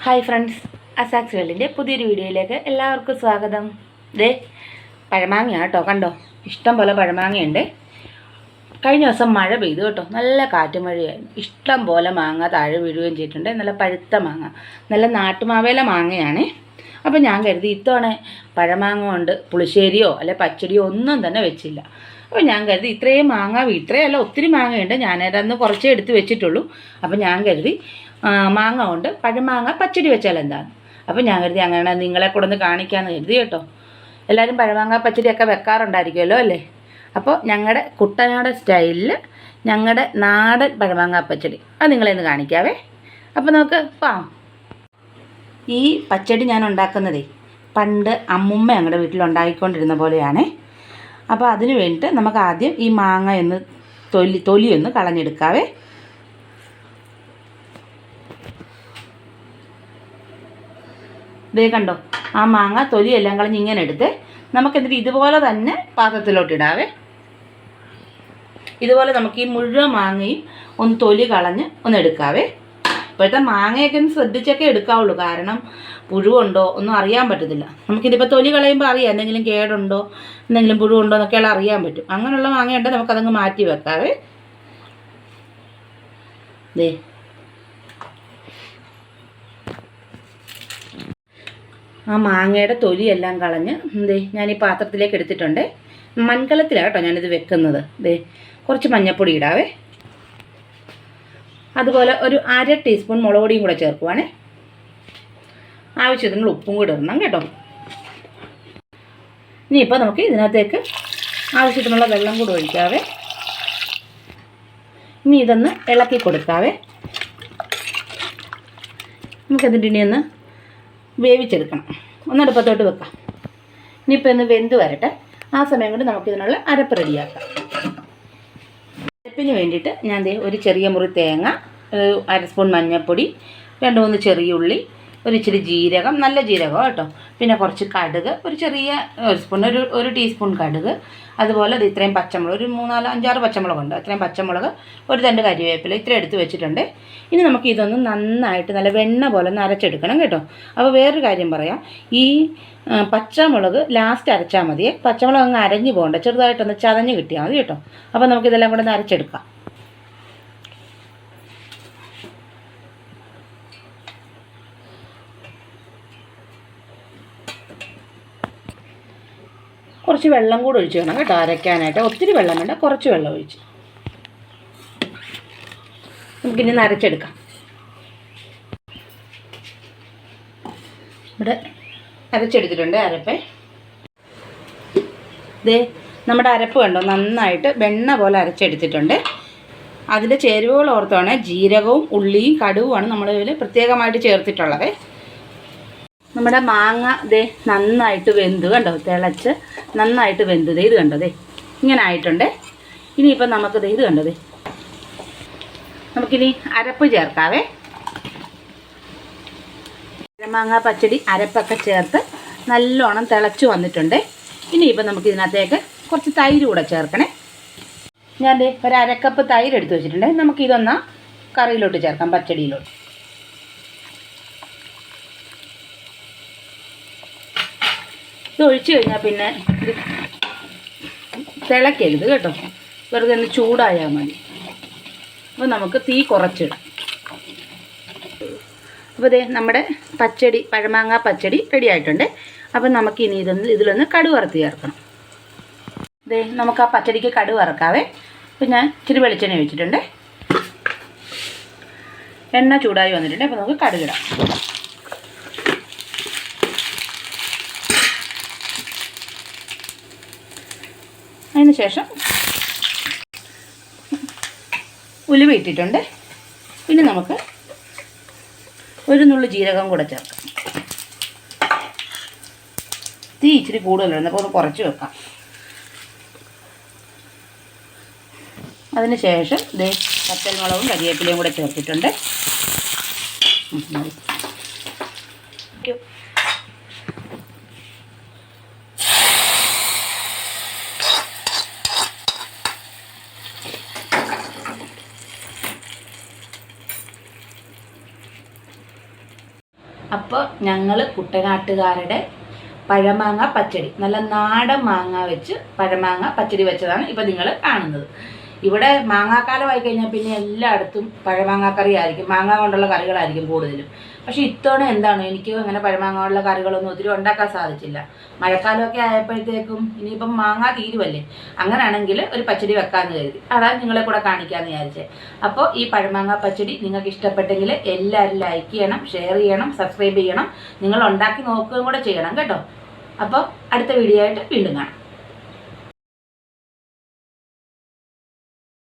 Hi friends, അസാക്സ് വേൾഡിൻ്റെ പുതിയൊരു വീഡിയോയിലേക്ക് എല്ലാവർക്കും സ്വാഗതം. ദേ പഴമാങ്ങ കേട്ടോ, കണ്ടോ, ഇഷ്ടം പോലെ പഴമാങ്ങയുണ്ട്. കഴിഞ്ഞ ദിവസം മഴ പെയ്തു കേട്ടോ, നല്ല കാറ്റ് മഴയായിരുന്നു. ഇഷ്ടം പോലെ മാങ്ങ താഴെ വീഴുകയും ചെയ്തിട്ടുണ്ട്. നല്ല പഴുത്ത മാങ്ങ, നല്ല നാട്ടുമാവേല മാങ്ങയാണ്. അപ്പോൾ ഞാൻ കരുതി ഇത്തവണ പഴമാങ്ങ കൊണ്ട് പുളിശ്ശേരിയോ അല്ലെ പച്ചടിയോ ഒന്നും തന്നെ വെച്ചില്ല. അപ്പോൾ ഞാൻ കരുതി ഇത്രയും മാങ്ങ, ഇത്രയല്ല ഒത്തിരി മാങ്ങയുണ്ട്, ഞാനതൊന്ന് കുറച്ചേ എടുത്ത് വെച്ചിട്ടുള്ളൂ. അപ്പോൾ ഞാൻ കരുതി മാങ്ങ കൊണ്ട് പഴമാങ്ങ പച്ചടി വെച്ചാൽ എന്താണ്. അപ്പോൾ ഞാൻ കരുതി അങ്ങനെ നിങ്ങളെ കൂടെ ഒന്ന് കാണിക്കാമെന്ന് കരുതി കേട്ടോ. എല്ലാവരും പഴമാങ്ങ പച്ചടിയൊക്കെ വെക്കാറുണ്ടായിരിക്കുമല്ലോ അല്ലേ. അപ്പോൾ ഞങ്ങളുടെ കുട്ടനാടൻ സ്റ്റൈലിൽ ഞങ്ങളുടെ നാടൻ പഴമാങ്ങ പച്ചടി അത് നിങ്ങളെന്ന് കാണിക്കാവേ. അപ്പോൾ നമുക്ക് ഈ പച്ചടി ഞാൻ ഉണ്ടാക്കുന്നതേ പണ്ട് അമ്മുമ്മ ഞങ്ങളുടെ വീട്ടിലുണ്ടാക്കിക്കൊണ്ടിരുന്ന പോലെയാണ്. അപ്പോൾ അതിന് വേണ്ടിയിട്ട് നമുക്ക് ആദ്യം ഈ മാങ്ങ ഒന്ന് തൊലിയൊന്ന് കളഞ്ഞെടുക്കാവേ. ഇതേ കണ്ടോ, ആ മാങ്ങ തൊലിയെല്ലാം കളഞ്ഞ് ഇങ്ങനെ എടുത്ത് നമുക്കെന്നിട്ട് ഇതുപോലെ തന്നെ പാത്രത്തിലോട്ടിടാവേ. ഇതുപോലെ നമുക്ക് ഈ മുഴുവൻ മാങ്ങയും ഒന്ന് തൊലി കളഞ്ഞ് ഒന്ന് എടുക്കാവേ. ഇപ്പോഴത്തെ മാങ്ങയൊക്കെ ഒന്ന് ശ്രദ്ധിച്ചൊക്കെ എടുക്കാവുള്ളൂ, കാരണം പുഴുവുണ്ടോ ഒന്നും അറിയാൻ പറ്റത്തില്ല. നമുക്കിതിപ്പോൾ തൊലി കളയുമ്പോൾ അറിയാം എന്തെങ്കിലും കേടുണ്ടോ, എന്തെങ്കിലും പുഴുവുണ്ടോ എന്നൊക്കെയുള്ള അറിയാൻ പറ്റും. അങ്ങനെയുള്ള മാങ്ങയുണ്ട്, നമുക്കതങ്ങ് മാറ്റി വെക്കാവേ. ദേ ആ മാങ്ങയുടെ തൊലിയെല്ലാം കളഞ്ഞ് ഞാൻ ഈ പാത്രത്തിലേക്ക് എടുത്തിട്ടുണ്ട്. മൺകലത്തിലാണ് കേട്ടോ ഞാനിത് വെക്കുന്നത്. കുറച്ച് മഞ്ഞൾപ്പൊടി ഇടാവേ. അതുപോലെ ഒരു 1/2 ടീസ്പൂൺ മുളക് പൊടിയും കൂടെ ചേർക്കുവാണേ. ആവശ്യത്തിനുള്ള ഉപ്പും കൂടെ ഇടണം കേട്ടോ. ഇനിയിപ്പോൾ നമുക്ക് ഇതിനകത്തേക്ക് ആവശ്യത്തിനുള്ള വെള്ളം കൂടെ ഒഴിക്കാവേ. ഇനി ഇതൊന്ന് ഇളക്കി കൊടുക്കാവേ. നമുക്കതിൻ്റെ ഇനി ഒന്ന് വേവിച്ചെടുക്കണം. ഒന്നടുപ്പത്തോട്ട് വെക്കാം. ഇനിയിപ്പോൾ ഒന്ന് വെന്ത് വരട്ടെ. ആ സമയം കൊണ്ട് നമുക്കിതിനുള്ള അരപ്പ് റെഡിയാക്കാം. അരപ്പിന് വേണ്ടിയിട്ട് ഞാൻ ഒരു ചെറിയ മുറി തേങ്ങ, 1 സ്പൂൺ മഞ്ഞൾപ്പൊടി, 2-3 ചെറിയ ഉള്ളി, ഒരു ഇച്ചിരി ജീരകം, നല്ല ജീരകം കേട്ടോ, പിന്നെ കുറച്ച് കടുക്, ഒരു ചെറിയ ഒരു ടീസ്പൂൺ കടുക്, അതുപോലെ ഇത് ഇത്രയും പച്ചമുളക്, ഒരു 3-4-5-6 പച്ചമുളകുണ്ട്, അത്രയും പച്ചമുളക്, ഒരു 2 കരിവേപ്പില, ഇത്രയും എടുത്ത് വെച്ചിട്ടുണ്ട്. ഇനി നമുക്ക് ഇതൊന്ന് നന്നായിട്ട് നല്ല വെണ്ണ പോലെ ഒന്ന് അരച്ചെടുക്കണം കേട്ടോ. അപ്പോൾ വേറൊരു കാര്യം പറയാം, ഈ പച്ചമുളക് ലാസ്റ്റ് അരച്ചാൽ മതിയേ. പച്ചമുളക് അങ്ങ് അരഞ്ഞു പോകണ്ട, ചെറുതായിട്ടൊന്ന് ചതഞ്ഞ് കിട്ടിയാൽ മതി കേട്ടോ. അപ്പോൾ നമുക്കിതെല്ലാം കൂടെ ഒന്ന് അരച്ചെടുക്കാം. കുറച്ച് വെള്ളം കൂടെ ഒഴിച്ച് വേണം കേട്ടോ അരയ്ക്കാനായിട്ട്. ഒത്തിരി വെള്ളം വേണ്ട, കുറച്ച് വെള്ളം ഒഴിച്ച് നമുക്കിനി അരച്ചെടുക്കാം. ഇവിടെ അരച്ചെടുത്തിട്ടുണ്ട് അരപ്പ്. നമ്മുടെ അരപ്പ് കണ്ടോ, നന്നായിട്ട് വെണ്ണ പോലെ അരച്ചെടുത്തിട്ടുണ്ട്. അതിൻ്റെ ചേരുവകൾ ഓർത്താണ് ജീരകവും ഉള്ളിയും കടുവുമാണ് നമ്മൾ ഇതിൽ പ്രത്യേകമായിട്ട് ചേർത്തിട്ടുള്ളത്. നമ്മുടെ മാങ്ങ നന്നായിട്ട് വെന്ത് കണ്ടോ, തിളച്ച് നന്നായിട്ട് വെന്ത് ഇത് കണ്ടോ, ഇങ്ങനെ ആയിട്ടുണ്ട്. ഇനിയിപ്പം നമുക്ക് ഇത് കണ്ടോ, നമുക്കിനി അരപ്പ് ചേർക്കാവേ. മാങ്ങ പച്ചടി അരപ്പൊക്കെ ചേർത്ത് നല്ലോണം തിളച്ച് വന്നിട്ടുണ്ട്. ഇനിയിപ്പം നമുക്ക് ഇതിനകത്തേക്ക് കുറച്ച് തൈര് കൂടെ ചേർക്കണേ. ഞാൻ ഒരു 1/2 കപ്പ് തൈര് എടുത്ത് വെച്ചിട്ടുണ്ട്. നമുക്കിതൊന്ന് കറിയിലോട്ട് ചേർക്കാം, പച്ചടിയിലോട്ട്. ഇത് ഒഴിച്ച് കഴിഞ്ഞാൽ പിന്നെ ഇത് തിളക്കരുത് കേട്ടോ, വെറുതെ ഒന്ന് ചൂടായാൽ മതി. അപ്പോൾ നമുക്ക് തീ കുറച്ചിടാം. അപ്പോൾ നമ്മുടെ പച്ചടി, പഴമാങ്ങ പച്ചടി റെഡി ആയിട്ടുണ്ട്. അപ്പം നമുക്കിനി ഇതിലൊന്ന് കടുക് വറുത്ത് ചേർക്കണം. നമുക്ക് ആ പച്ചടിക്ക് കടുക് വറക്കാവേ. അപ്പം ഞാൻ ഇച്ചിരി വെളിച്ചെണ്ണ ഒഴിച്ചിട്ടുണ്ട്. എണ്ണ ചൂടായി വന്നിട്ടുണ്ട്. അപ്പോൾ നമുക്ക് കടുകിടാം. അതിന് ശേഷം ഉലുവ ഇട്ടിട്ടുണ്ട്. പിന്നെ നമുക്ക് ഒരു നുള്ളു ജീരകം കൂടെ ചേർക്കാം. തീ ഇച്ചിരി കൂടുതലുണ്ട്, അപ്പോൾ ഒന്ന് കുറച്ച് വെക്കാം. അതിന് ശേഷം പച്ചമുളകും കരിവേപ്പിലയും കൂടെ ചേർത്തിട്ടുണ്ട്. അപ്പോൾ ഞങ്ങൾ കുട്ടനാട്ടുകാരുടെ പഴമാങ്ങ പച്ചടി, നല്ല നാടൻ മാങ്ങ വെച്ച് പഴമാങ്ങ പച്ചടി വെച്ചതാണ് ഇപ്പോൾ നിങ്ങൾ കാണുന്നത്. ഇവിടെ മാങ്ങാക്കാലമായി കഴിഞ്ഞാൽ പിന്നെ എല്ലായിടത്തും പഴമാങ്ങാക്കറി ആയിരിക്കും, മാങ്ങ കൊണ്ടുള്ള കറികളായിരിക്കും കൂടുതലും. പക്ഷേ ഇത്തവണ എന്താണ്, എനിക്ക് അങ്ങനെ പഴമാങ്ങ കൊണ്ടുള്ള കറികളൊന്നും ഒത്തിരി ഉണ്ടാക്കാൻ സാധിച്ചില്ല. മഴക്കാലമൊക്കെ ആയപ്പോഴത്തേക്കും ഇനിയിപ്പം മാങ്ങ തീരുവല്ലേ, അങ്ങനെയാണെങ്കിൽ ഒരു പച്ചടി വെക്കാമെന്ന് കരുതി. അതാണ് നിങ്ങളെ കൂടെ കാണിക്കാമെന്ന് വിചാരിച്ചത്. അപ്പോൾ ഈ പഴമാങ്ങ പച്ചടി നിങ്ങൾക്ക് ഇഷ്ടപ്പെട്ടെങ്കിൽ എല്ലാവരും ലൈക്ക് ചെയ്യണം, ഷെയർ ചെയ്യണം, സബ്സ്ക്രൈബ് ചെയ്യണം. നിങ്ങൾ ഉണ്ടാക്കി നോക്കുകയും കൂടെ ചെയ്യണം കേട്ടോ. അപ്പോൾ അടുത്ത വീഡിയോ ആയിട്ട് വീണ്ടും കാണാം.